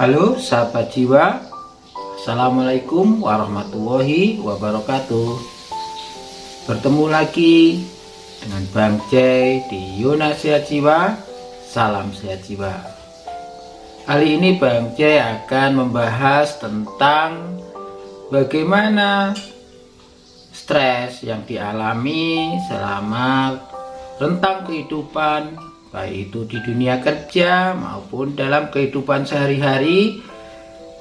Halo sahabat jiwa, Assalamualaikum warahmatullahi wabarakatuh. Bertemu lagi dengan Bang Jay di Yona Sehat Jiwa. Salam sehat jiwa. Kali ini Bang Jay akan membahas tentang bagaimana stres yang dialami selama rentang kehidupan, baik itu di dunia kerja maupun dalam kehidupan sehari-hari,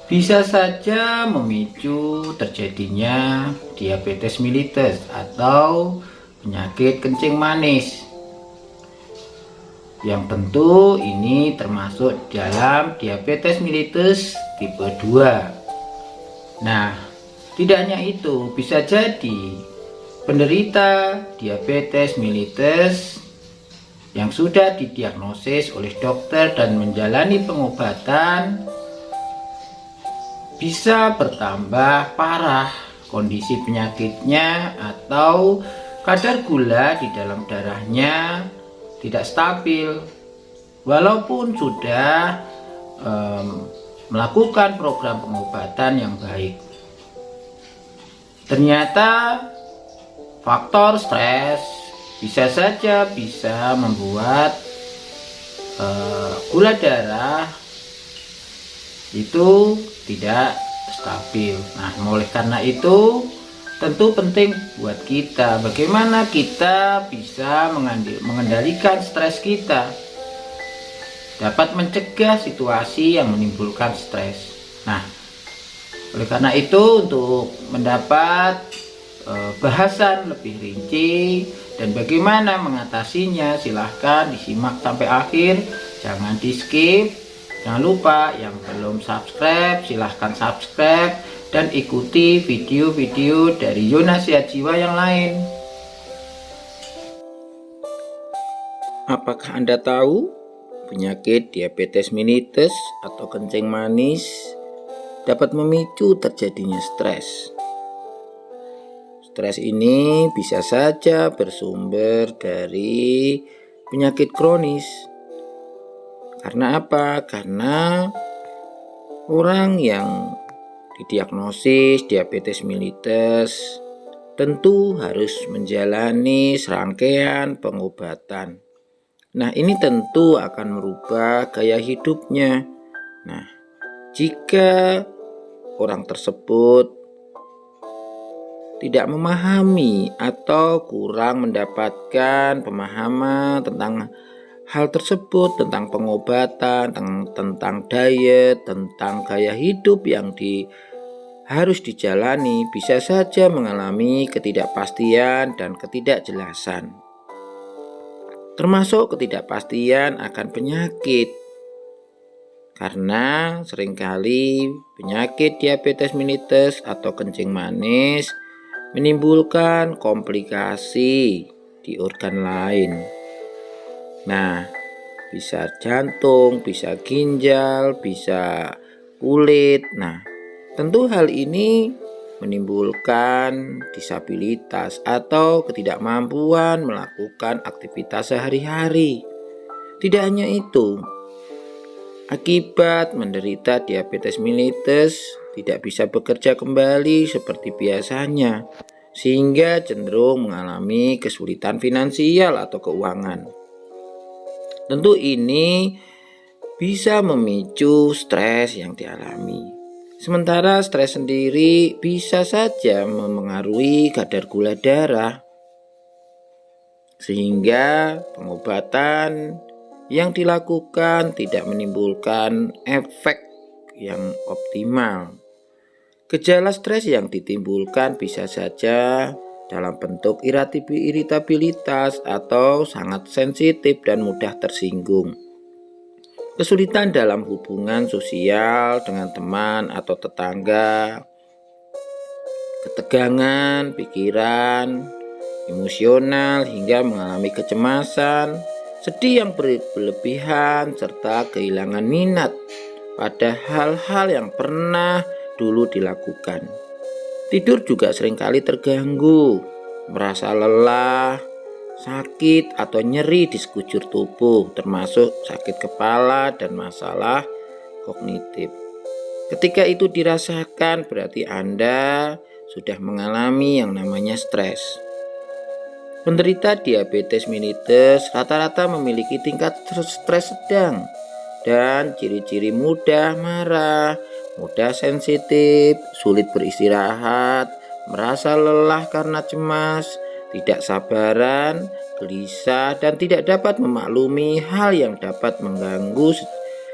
bisa saja memicu terjadinya diabetes mellitus atau penyakit kencing manis, yang tentu ini termasuk dalam diabetes mellitus tipe 2. Nah, tidak hanya itu, bisa jadi penderita diabetes mellitus yang sudah didiagnosis oleh dokter dan menjalani pengobatan bisa bertambah parah kondisi penyakitnya, atau kadar gula di dalam darahnya tidak stabil walaupun sudah melakukan program pengobatan yang baik. Ternyata faktor stres bisa saja bisa membuat gula darah itu tidak stabil. Nah, oleh karena itu tentu penting buat kita bagaimana kita bisa mengendalikan stres kita, dapat mencegah situasi yang menimbulkan stres. Nah, oleh karena itu untuk mendapat bahasan lebih rinci dan bagaimana mengatasinya, silahkan disimak sampai akhir, jangan di skip. Jangan lupa yang belum subscribe silahkan subscribe dan ikuti video-video dari Yona Sehat Jiwa yang lain. Apakah Anda tahu penyakit diabetes mellitus atau kencing manis dapat memicu terjadinya stres? Stres ini bisa saja bersumber dari penyakit kronis. Karena apa? Karena orang yang didiagnosis diabetes mellitus tentu harus menjalani serangkaian pengobatan. Nah, ini tentu akan merubah gaya hidupnya. Nah, jika orang tersebut tidak memahami atau kurang mendapatkan pemahaman tentang hal tersebut, tentang pengobatan, tentang diet, tentang gaya hidup yang harus dijalani, bisa saja mengalami ketidakpastian dan ketidakjelasan, termasuk ketidakpastian akan penyakit. Karena seringkali penyakit diabetes mellitus atau kencing manis menimbulkan komplikasi di organ lain. Nah, bisa jantung, bisa ginjal, bisa kulit. Nah, tentu hal ini menimbulkan disabilitas atau ketidakmampuan melakukan aktivitas sehari-hari. Tidak hanya itu, akibat menderita diabetes mellitus tidak bisa bekerja kembali seperti biasanya, sehingga cenderung mengalami kesulitan finansial atau keuangan. Tentu ini bisa memicu stres yang dialami. Sementara stres sendiri bisa saja memengaruhi kadar gula darah, sehingga pengobatan yang dilakukan tidak menimbulkan efek yang optimal. Gejala stres yang ditimbulkan bisa saja dalam bentuk iritabilitas atau sangat sensitif dan mudah tersinggung, kesulitan dalam hubungan sosial dengan teman atau tetangga, ketegangan pikiran, emosional hingga mengalami kecemasan, sedih yang berlebihan, serta kehilangan minat pada hal-hal yang pernah dulu dilakukan. Tidur juga seringkali terganggu, merasa lelah, sakit atau nyeri di sekujur tubuh, termasuk sakit kepala dan masalah kognitif. Ketika itu dirasakan, berarti Anda sudah mengalami yang namanya stres. Penderita diabetes mellitus rata-rata memiliki tingkat stres sedang dan ciri-ciri mudah marah, mudah sensitif, sulit beristirahat, merasa lelah karena cemas, tidak sabaran, gelisah, dan tidak dapat memaklumi hal yang dapat mengganggu.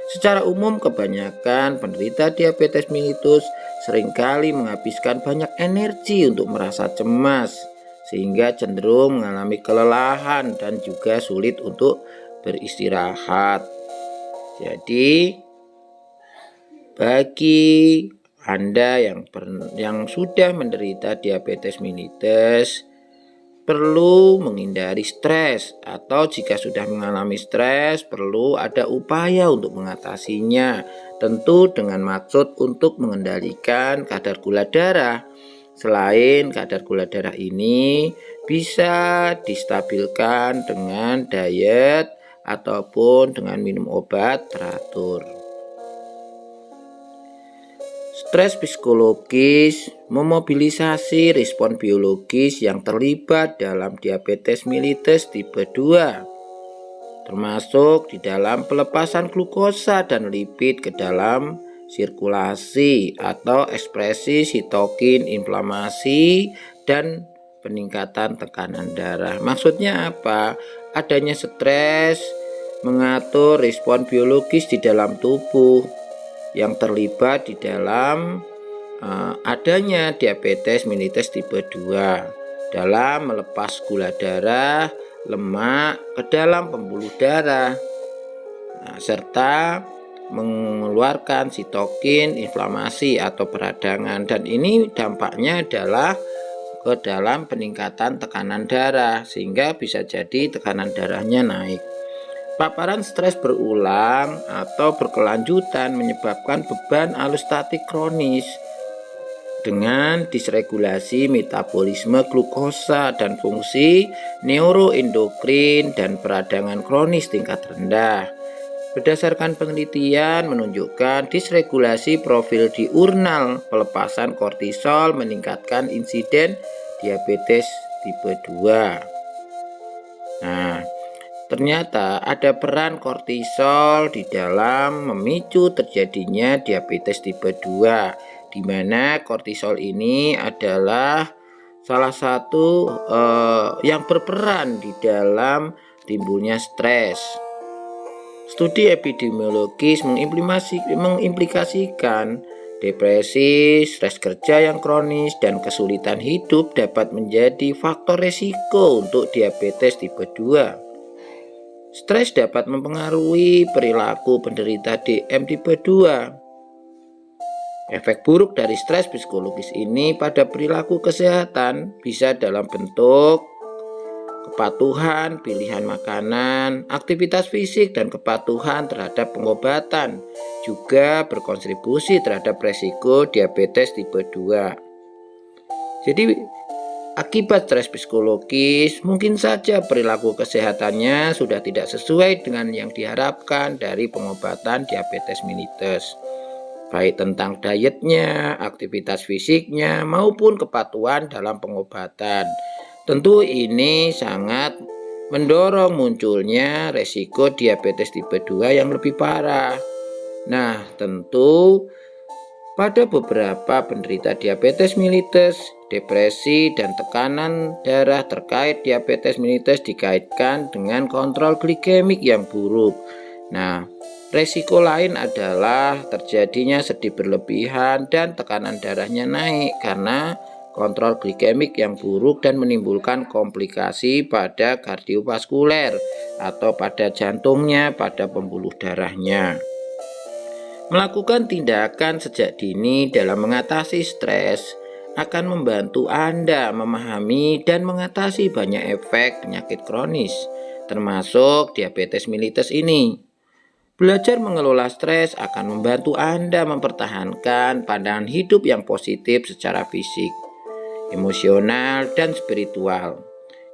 Secara umum, kebanyakan penderita diabetes mellitus seringkali menghabiskan banyak energi untuk merasa cemas, sehingga cenderung mengalami kelelahan dan juga sulit untuk beristirahat. Jadi, bagi Anda yang sudah menderita diabetes mellitus, perlu menghindari stres, atau jika sudah mengalami stres, perlu ada upaya untuk mengatasinya, tentu dengan maksud untuk mengendalikan kadar gula darah. Selain kadar gula darah ini bisa distabilkan dengan diet ataupun dengan minum obat teratur. Stres psikologis memobilisasi respon biologis yang terlibat dalam diabetes mellitus tipe 2, termasuk di dalam pelepasan glukosa dan lipid ke dalam sirkulasi atau ekspresi sitokin inflamasi dan peningkatan tekanan darah. Maksudnya apa? Adanya stres mengatur respon biologis di dalam tubuh yang terlibat di dalam adanya diabetes mellitus tipe 2 dalam melepas gula darah, lemak ke dalam pembuluh darah, serta mengeluarkan sitokin inflamasi atau peradangan, dan ini dampaknya adalah ke dalam peningkatan tekanan darah sehingga bisa jadi tekanan darahnya naik. Paparan stres berulang atau berkelanjutan menyebabkan beban allostatik kronis dengan disregulasi metabolisme glukosa dan fungsi neuroendokrin dan peradangan kronis tingkat rendah. Berdasarkan penelitian menunjukkan disregulasi profil diurnal pelepasan kortisol meningkatkan insiden diabetes tipe 2. Nah, ternyata ada peran kortisol di dalam memicu terjadinya diabetes tipe 2, di mana kortisol ini adalah salah satu yang berperan di dalam timbulnya stres. Studi epidemiologis mengimplikasikan depresi, stres kerja yang kronis, dan kesulitan hidup dapat menjadi faktor resiko untuk diabetes tipe 2. Stres dapat mempengaruhi perilaku penderita DM tipe 2. Efek buruk dari stres psikologis ini pada perilaku kesehatan bisa dalam bentuk kepatuhan pilihan makanan, aktivitas fisik, dan kepatuhan terhadap pengobatan, juga berkontribusi terhadap resiko diabetes tipe 2. Jadi, akibat stres psikologis, mungkin saja perilaku kesehatannya sudah tidak sesuai dengan yang diharapkan dari pengobatan diabetes mellitus, baik tentang dietnya, aktivitas fisiknya, maupun kepatuhan dalam pengobatan. Tentu ini sangat mendorong munculnya resiko diabetes tipe 2 yang lebih parah. Nah, tentu pada beberapa penderita diabetes mellitus, depresi dan tekanan darah terkait diabetes mellitus dikaitkan dengan kontrol glikemik yang buruk. Nah, resiko lain adalah terjadinya sedih berlebihan dan tekanan darahnya naik karena kontrol glikemik yang buruk dan menimbulkan komplikasi pada kardiovaskuler atau pada jantungnya, pada pembuluh darahnya. Melakukan tindakan sejak dini dalam mengatasi stres akan membantu Anda memahami dan mengatasi banyak efek penyakit kronis, termasuk diabetes mellitus ini. Belajar mengelola stres akan membantu Anda mempertahankan pandangan hidup yang positif secara fisik, emosional, dan spiritual.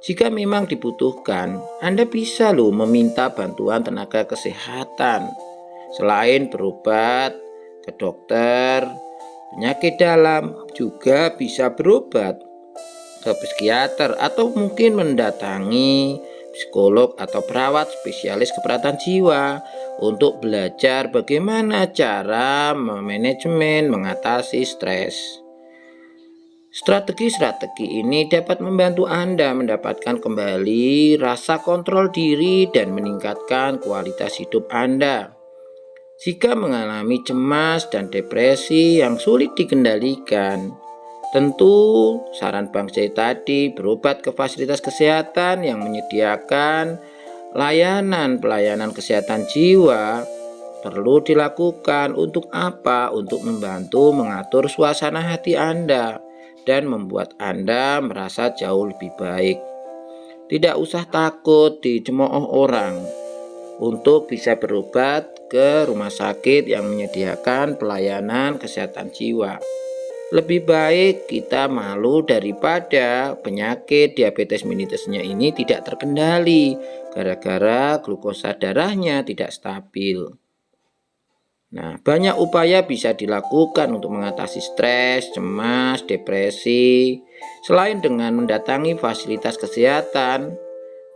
Jika memang dibutuhkan, Anda bisa meminta bantuan tenaga kesehatan. Selain berobat, ke dokter penyakit dalam, juga bisa berobat ke psikiater atau mungkin mendatangi psikolog atau perawat spesialis keperawatan jiwa untuk belajar bagaimana cara memanajemen mengatasi stres. Strategi-strategi ini dapat membantu Anda mendapatkan kembali rasa kontrol diri dan meningkatkan kualitas hidup Anda. Jika mengalami cemas dan depresi yang sulit dikendalikan, tentu saran Bang Jai tadi berobat ke fasilitas kesehatan yang menyediakan pelayanan kesehatan jiwa perlu dilakukan. Untuk apa? Untuk membantu mengatur suasana hati Anda dan membuat Anda merasa jauh lebih baik. Tidak usah takut dicemooh orang untuk bisa berobat ke rumah sakit yang menyediakan pelayanan kesehatan jiwa. Lebih baik kita malu daripada penyakit diabetes mellitusnya ini tidak terkendali gara-gara glukosa darahnya tidak stabil. Nah, banyak upaya bisa dilakukan untuk mengatasi stres, cemas, depresi. Selain dengan mendatangi fasilitas kesehatan,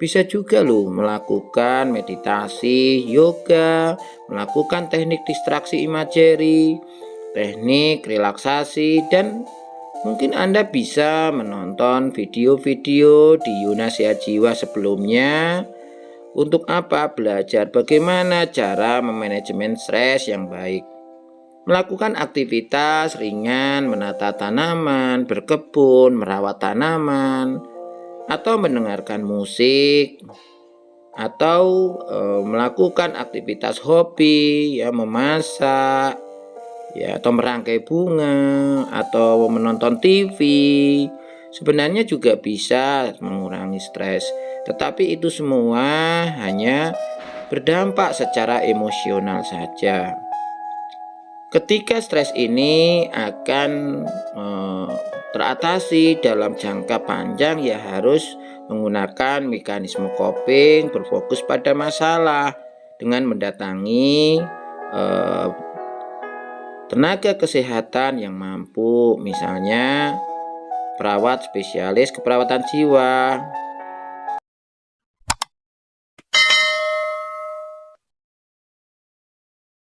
bisa juga melakukan meditasi, yoga, melakukan teknik distraksi imajeri, teknik relaksasi, dan mungkin Anda bisa menonton video-video di Yunasehat Jiwa sebelumnya. Untuk apa? Belajar bagaimana cara memanajemen stres yang baik. Melakukan aktivitas ringan, menata tanaman, berkebun, merawat tanaman, atau mendengarkan musik, atau melakukan aktivitas hobi, ya memasak, ya atau merangkai bunga, atau menonton TV. Sebenarnya juga bisa mengurangi stres, tetapi itu semua hanya berdampak secara emosional saja. Ketika stres ini akan teratasi dalam jangka panjang, ya harus menggunakan mekanisme coping, berfokus pada masalah dengan mendatangi tenaga kesehatan yang mampu, misalnya perawat spesialis keperawatan jiwa,